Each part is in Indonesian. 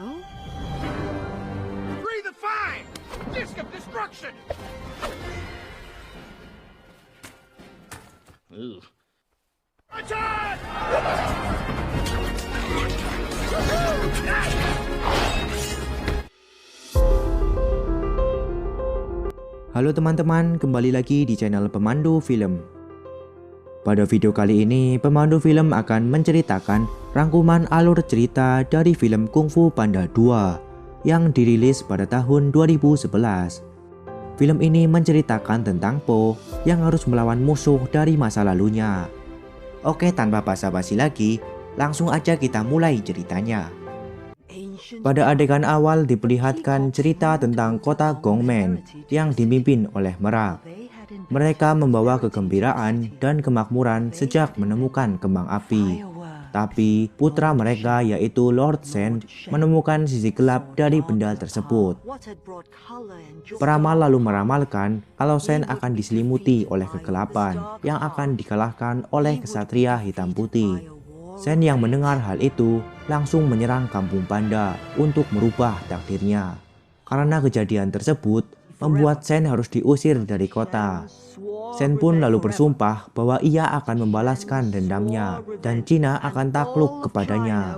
Breathe the fire! Disc of destruction! Attack! Halo teman-teman, kembali lagi di channel Pemandu Film. Pada video kali ini, pemandu film akan menceritakan rangkuman alur cerita dari film Kung Fu Panda 2 yang dirilis pada tahun 2011. Film ini menceritakan tentang Po yang harus melawan musuh dari masa lalunya. Oke, tanpa basa-basi lagi, langsung aja kita mulai ceritanya. Pada adegan awal diperlihatkan cerita tentang kota Gongmen yang dipimpin oleh Merak. Mereka membawa kegembiraan dan kemakmuran sejak menemukan kembang api. Tapi putra mereka yaitu Lord Sen menemukan sisi gelap dari benda tersebut. Peramal lalu meramalkan kalau Sen akan diselimuti oleh kegelapan yang akan dikalahkan oleh kesatria hitam putih. Sen yang mendengar hal itu langsung menyerang kampung panda untuk merubah takdirnya. Karena kejadian tersebut membuat Sen harus diusir dari kota. Sen pun lalu bersumpah bahwa ia akan membalaskan dendamnya dan Cina akan takluk kepadanya.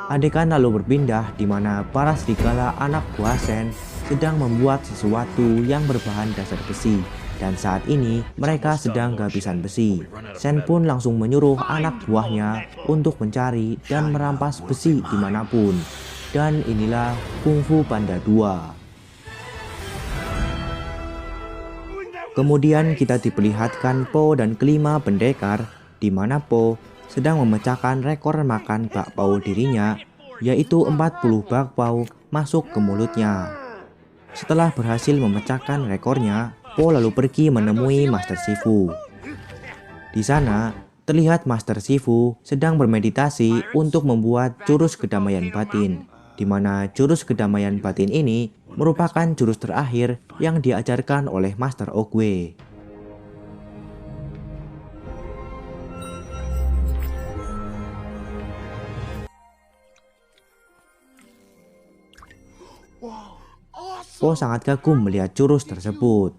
Adegan lalu berpindah di mana para serigala anak buah Sen sedang membuat sesuatu yang berbahan dasar besi. Dan saat ini mereka sedang kehabisan besi. Sen pun langsung menyuruh anak buahnya untuk mencari dan merampas besi dimanapun. Dan inilah Kung Fu Panda 2. Kemudian kita diperlihatkan Po dan kelima pendekar, di mana Po sedang memecahkan rekor makan bakpao dirinya, yaitu 40 bakpao masuk ke mulutnya. Setelah berhasil memecahkan rekornya, Po lalu pergi menemui Master Shifu. Di sana, terlihat Master Shifu sedang bermeditasi untuk membuat jurus kedamaian batin, di mana jurus kedamaian batin ini merupakan jurus terakhir yang diajarkan oleh Master Oogway. Po sangat kagum melihat jurus tersebut.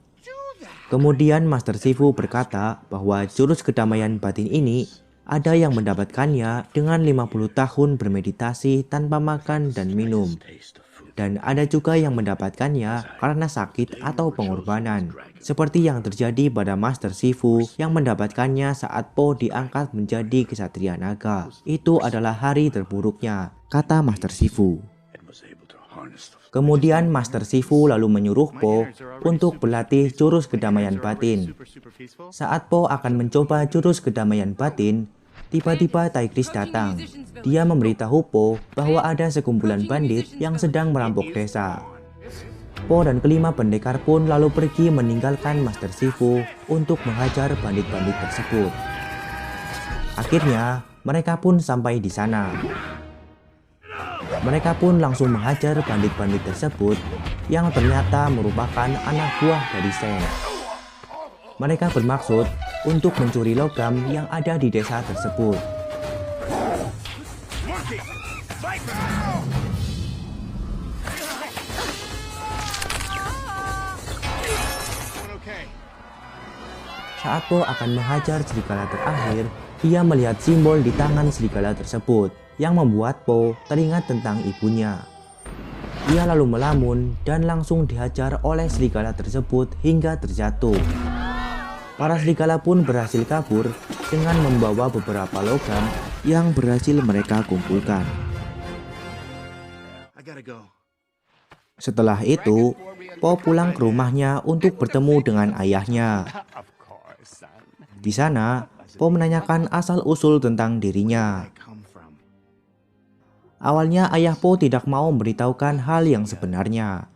Kemudian Master Shifu berkata bahwa jurus kedamaian batin ini ada yang mendapatkannya dengan 50 tahun bermeditasi tanpa makan dan minum. Dan ada juga yang mendapatkannya karena sakit atau pengorbanan. Seperti yang terjadi pada Master Shifu yang mendapatkannya saat Po diangkat menjadi kesatria naga. Itu adalah hari terburuknya, kata Master Shifu. Kemudian Master Shifu lalu menyuruh Po untuk berlatih jurus kedamaian batin. Saat Po akan mencoba jurus kedamaian batin, tiba-tiba Tigris datang. Dia memberitahu Po bahwa ada sekumpulan bandit yang sedang merampok desa. Po dan kelima pendekar pun lalu pergi meninggalkan Master Shifu untuk menghajar bandit-bandit tersebut. Akhirnya, mereka pun sampai di sana. Mereka pun langsung menghajar bandit-bandit tersebut yang ternyata merupakan anak buah dari Sen. Mereka bermaksud untuk mencuri logam yang ada di desa tersebut. Saat Po akan menghajar serigala terakhir, dia melihat simbol di tangan serigala tersebut yang membuat Po teringat tentang ibunya. Ia lalu melamun dan langsung dihajar oleh serigala tersebut hingga terjatuh. Para serigala pun berhasil kabur dengan membawa beberapa logam yang berhasil mereka kumpulkan. Setelah itu, Po pulang ke rumahnya untuk bertemu dengan ayahnya. Di sana, Po menanyakan asal-usul tentang dirinya. Awalnya ayah Po tidak mau memberitahukan hal yang sebenarnya.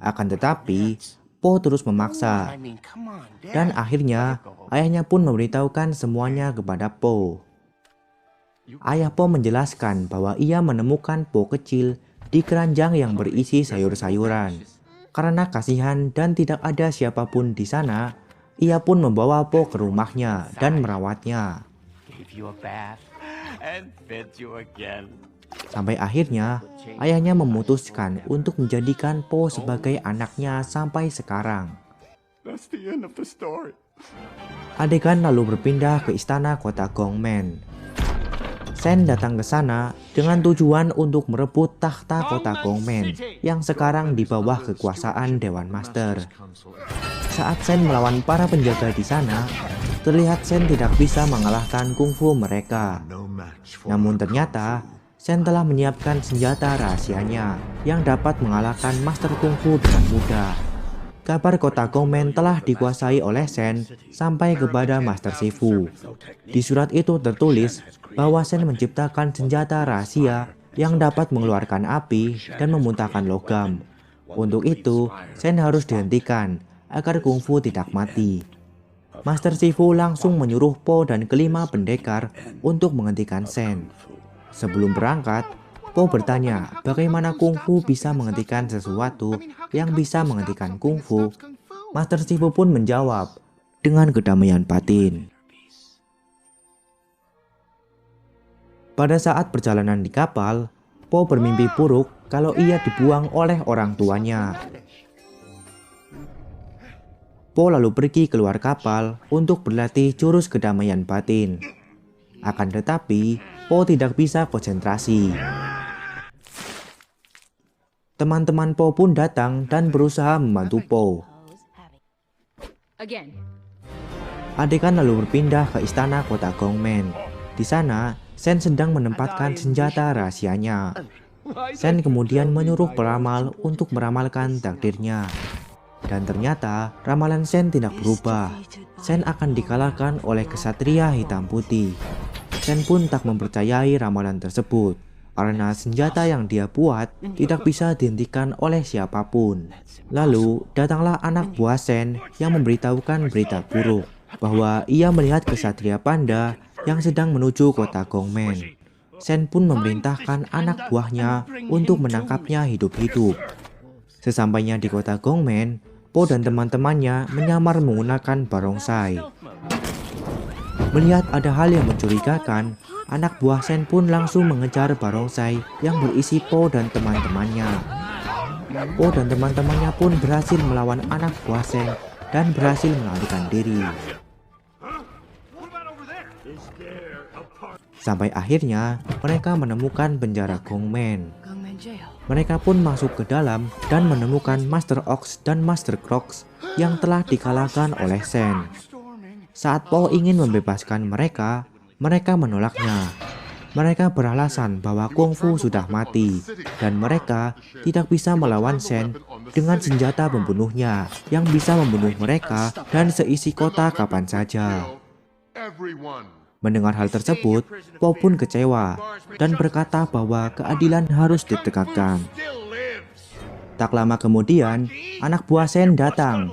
Akan tetapi, Po terus memaksa. Dan akhirnya, ayahnya pun memberitahukan semuanya kepada Po. Ayah Po menjelaskan bahwa ia menemukan Po kecil di keranjang yang berisi sayur-sayuran. Karena kasihan dan tidak ada siapapun di sana, ia pun membawa Po ke rumahnya dan merawatnya. Sampai akhirnya, ayahnya memutuskan untuk menjadikan Po sebagai anaknya sampai sekarang. That's the end of the story. Adegan lalu berpindah ke istana kota Gongmen. Sen datang ke sana dengan tujuan untuk merebut tahta kota Gongmen yang sekarang di bawah kekuasaan Dewan Master. Saat Sen melawan para penjaga di sana, terlihat Sen tidak bisa mengalahkan kungfu mereka. Namun ternyata, Sen telah menyiapkan senjata rahasianya yang dapat mengalahkan Master Kungfu dengan mudah. Kabar kota Gongmen telah dikuasai oleh Sen sampai kepada Master Shifu. Di surat itu tertulis bahwa Sen menciptakan senjata rahasia yang dapat mengeluarkan api dan memuntahkan logam. Untuk itu, Sen harus dihentikan agar kungfu tidak mati. Master Shifu langsung menyuruh Po dan kelima pendekar untuk menghentikan Sen. Sebelum berangkat, Po bertanya bagaimana kungfu bisa menghentikan sesuatu yang bisa menghentikan kungfu. Master Shifu pun menjawab dengan kedamaian batin. Pada saat perjalanan di kapal, Po bermimpi buruk kalau ia dibuang oleh orang tuanya. Po lalu pergi keluar kapal untuk berlatih jurus kedamaian batin. Akan tetapi, Po tidak bisa konsentrasi. Teman-teman Po pun datang dan berusaha membantu Po. Adegan lalu berpindah ke istana kota Gongmen. Di sana, Sen sedang menempatkan senjata rahasianya. Sen kemudian menyuruh peramal untuk meramalkan takdirnya. Dan ternyata, ramalan Sen tidak berubah. Sen akan dikalahkan oleh kesatria hitam putih. Sen pun tak mempercayai ramalan tersebut, karena senjata yang dia buat tidak bisa dihentikan oleh siapapun. Lalu, datanglah anak buah Sen yang memberitahukan berita buruk, bahwa ia melihat kesatria panda yang sedang menuju kota Gongmen. Sen pun memerintahkan anak buahnya untuk menangkapnya hidup-hidup. Sesampainya di kota Gongmen, Po dan teman-temannya menyamar menggunakan barongsai. Melihat ada hal yang mencurigakan, anak buah Sen pun langsung mengejar barongsai yang berisi Po dan teman-temannya. Po dan teman-temannya pun berhasil melawan anak buah Sen dan berhasil melarikan diri. Sampai akhirnya mereka menemukan penjara Gongmen. Mereka pun masuk ke dalam dan menemukan Master Ox dan Master Crocs yang telah dikalahkan oleh Sen. Saat Po ingin membebaskan mereka, mereka menolaknya. Mereka beralasan bahwa kungfu sudah mati dan mereka tidak bisa melawan Sen dengan senjata pembunuhnya yang bisa membunuh mereka dan seisi kota kapan saja. Mendengar hal tersebut, Po pun kecewa dan berkata bahwa keadilan harus ditegakkan. Tak lama kemudian, anak buah Sen datang.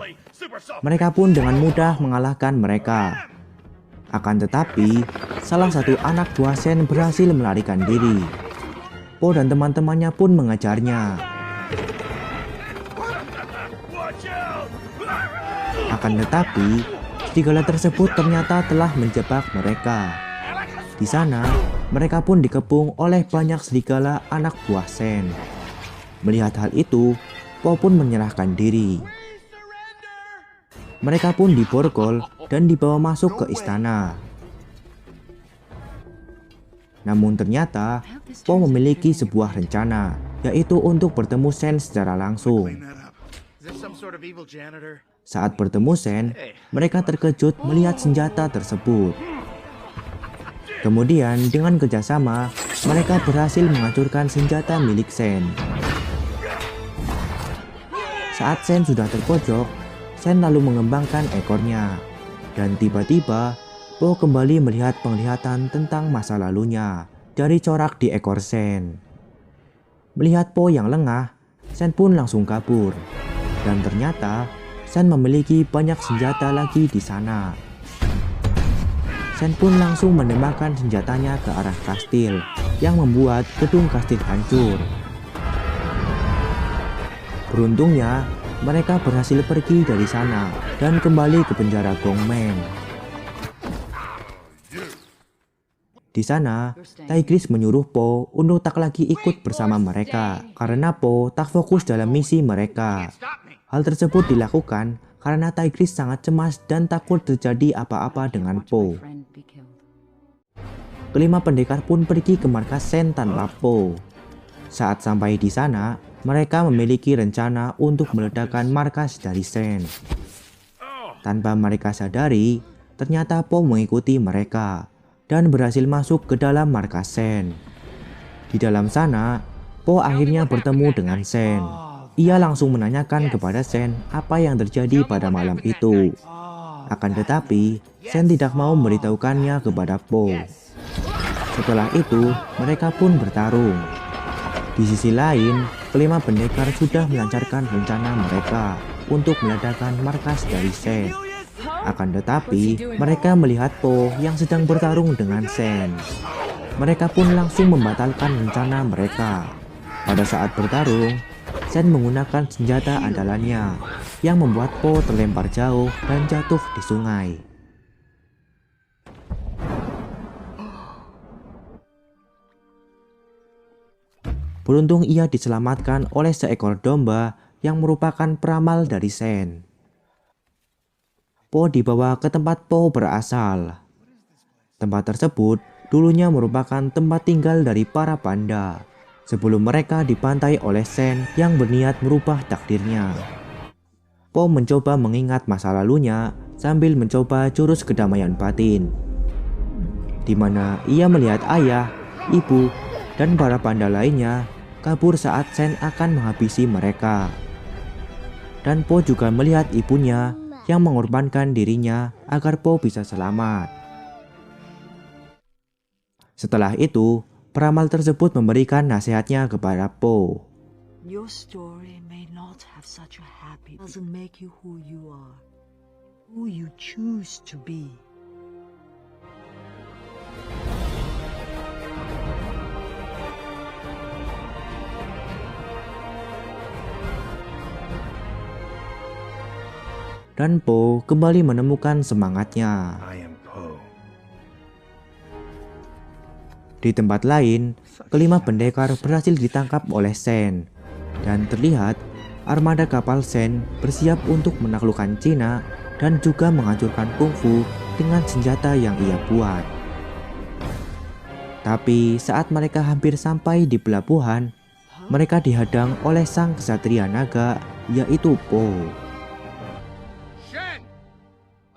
Mereka pun dengan mudah mengalahkan mereka. Akan tetapi, salah satu anak buah Sen berhasil melarikan diri. Po dan teman-temannya pun mengejarnya. Akan tetapi, serigala tersebut ternyata telah menjebak mereka. Di sana, mereka pun dikepung oleh banyak serigala anak buah Sen. Melihat hal itu, Po pun menyerahkan diri. Mereka pun diborgol dan dibawa masuk ke istana. Namun ternyata, Po memiliki sebuah rencana, yaitu untuk bertemu Sen secara langsung. Saat bertemu Sen, mereka terkejut melihat senjata tersebut. Kemudian dengan kerjasama, mereka berhasil menghancurkan senjata milik Sen. Saat Sen sudah terpojok, Sen lalu mengembangkan ekornya. Dan tiba-tiba, Po kembali melihat penglihatan tentang masa lalunya dari corak di ekor Sen. Melihat Po yang lengah, Sen pun langsung kabur. Dan ternyata, Sen memiliki banyak senjata lagi di sana. Sen pun langsung menembakkan senjatanya ke arah kastil, yang membuat gedung kastil hancur. Beruntungnya, mereka berhasil pergi dari sana dan kembali ke penjara Gongmen. Di sana, Tigris menyuruh Po untuk tak lagi ikut bersama mereka karena Po tak fokus dalam misi mereka. Stop me. Hal tersebut dilakukan karena Tigris sangat cemas dan takut terjadi apa-apa dengan Po. Kelima pendekar pun pergi ke markas Sen tanpa Po. Saat sampai di sana, mereka memiliki rencana untuk meledakkan markas dari Sen. Tanpa mereka sadari, ternyata Po mengikuti mereka dan berhasil masuk ke dalam markas Sen. Di dalam sana, Po akhirnya bertemu dengan Sen. Ia langsung menanyakan kepada Sen apa yang terjadi pada malam itu. Akan tetapi, Sen tidak mau memberitahukannya kepada Po. Setelah itu, mereka pun bertarung. Di sisi lain, kelima pendekar sudah melancarkan rencana mereka untuk meledakkan markas dari Sen. Akan tetapi, mereka melihat Po yang sedang bertarung dengan Sen. Mereka pun langsung membatalkan rencana mereka. Pada saat bertarung, Sen menggunakan senjata andalannya yang membuat Po terlempar jauh dan jatuh di sungai. Beruntung ia diselamatkan oleh seekor domba yang merupakan peramal dari Sen. Po dibawa ke tempat Po berasal. Tempat tersebut dulunya merupakan tempat tinggal dari para panda sebelum mereka dipantai oleh Sen yang berniat merubah takdirnya. Po mencoba mengingat masa lalunya sambil mencoba jurus kedamaian batin, di mana ia melihat ayah, ibu, dan para panda lainnya kabur saat Sen akan menghabisi mereka. Dan Po juga melihat ibunya yang mengorbankan dirinya agar Po bisa selamat. Setelah itu, peramal tersebut memberikan nasihatnya kepada Po. Your story may not have such a happy, doesn't make you who you are, who you choose to be. Dan Po kembali menemukan semangatnya. I am Poe. Di tempat lain, kelima pendekar berhasil ditangkap oleh Sen. Dan terlihat armada kapal Sen bersiap untuk menaklukkan Cina dan juga menghancurkan kungfu dengan senjata yang ia buat. Tapi saat mereka hampir sampai di pelabuhan, mereka dihadang oleh sang kesatria naga, yaitu Po. Shen,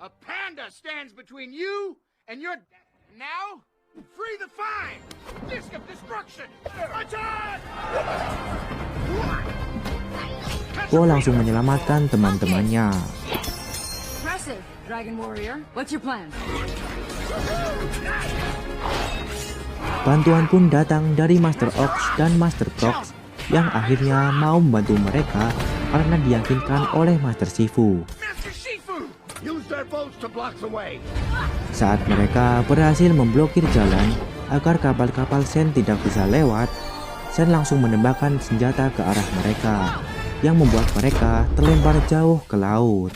a panda stands between you and your... Now, free the fine! Disc of destruction! Attack! Po langsung menyelamatkan teman-temannya. Impressive, Dragon Warrior. What's your plan? Bantuan pun datang dari Master Ox dan Master Prox yang akhirnya mau membantu mereka karena diyakinkan oleh Master Shifu. Master Shifu! Use their boats to block the way. Saat mereka berhasil memblokir jalan agar kapal-kapal Sen tidak bisa lewat, Sen langsung menembakkan senjata ke arah mereka yang membuat mereka terlempar jauh ke laut.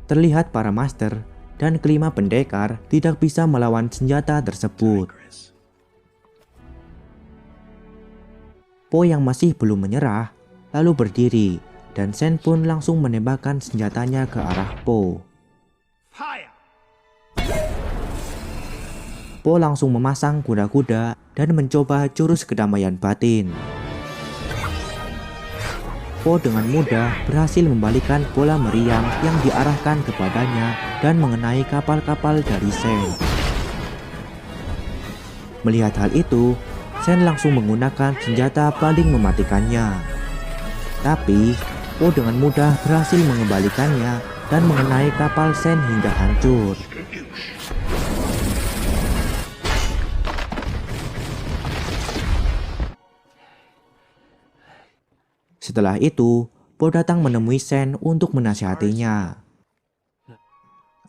Terlihat para master dan kelima pendekar tidak bisa melawan senjata tersebut. Po yang masih belum menyerah lalu berdiri dan Sen pun langsung menembakkan senjatanya ke arah Po. Fire! Po langsung memasang kuda-kuda dan mencoba jurus kedamaian batin. Po dengan mudah berhasil membalikan bola meriam yang diarahkan kepadanya dan mengenai kapal-kapal dari Sen. Melihat hal itu, Sen langsung menggunakan senjata paling mematikannya. Tapi, Po dengan mudah berhasil mengembalikannya dan mengenai kapal Sen hingga hancur. Setelah itu, Po datang menemui Sen untuk menasihatinya.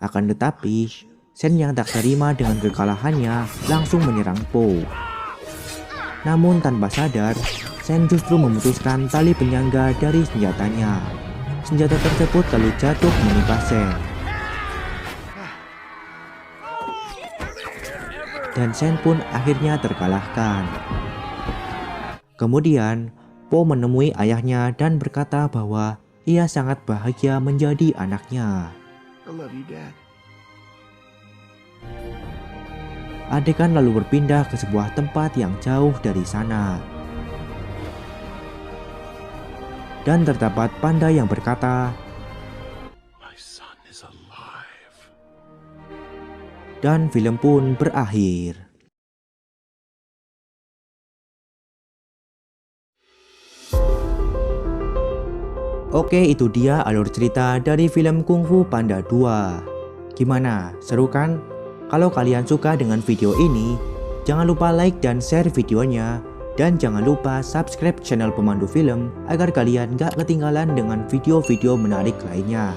Akan tetapi, Sen yang tak terima dengan kekalahannya langsung menyerang Po. Namun tanpa sadar, Sen justru memutuskan tali penyangga dari senjatanya. Senjata tersebut lalu jatuh menimpa Sen. dan Shen pun akhirnya terkalahkan. Kemudian, Po menemui ayahnya dan berkata bahwa ia sangat bahagia menjadi anaknya. I love you, Dad. Adegan lalu berpindah ke sebuah tempat yang jauh dari sana. Dan terdapat panda yang berkata, My son is alive. dan film pun berakhir. Oke, itu dia alur cerita dari film Kung Fu Panda 2. Gimana? Seru kan? Kalau kalian suka dengan video ini, jangan lupa like dan share videonya. Dan jangan lupa subscribe channel Pemandu Film agar kalian gak ketinggalan dengan video-video menarik lainnya.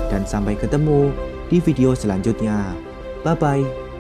Dan sampai ketemu di video selanjutnya. Bye-bye.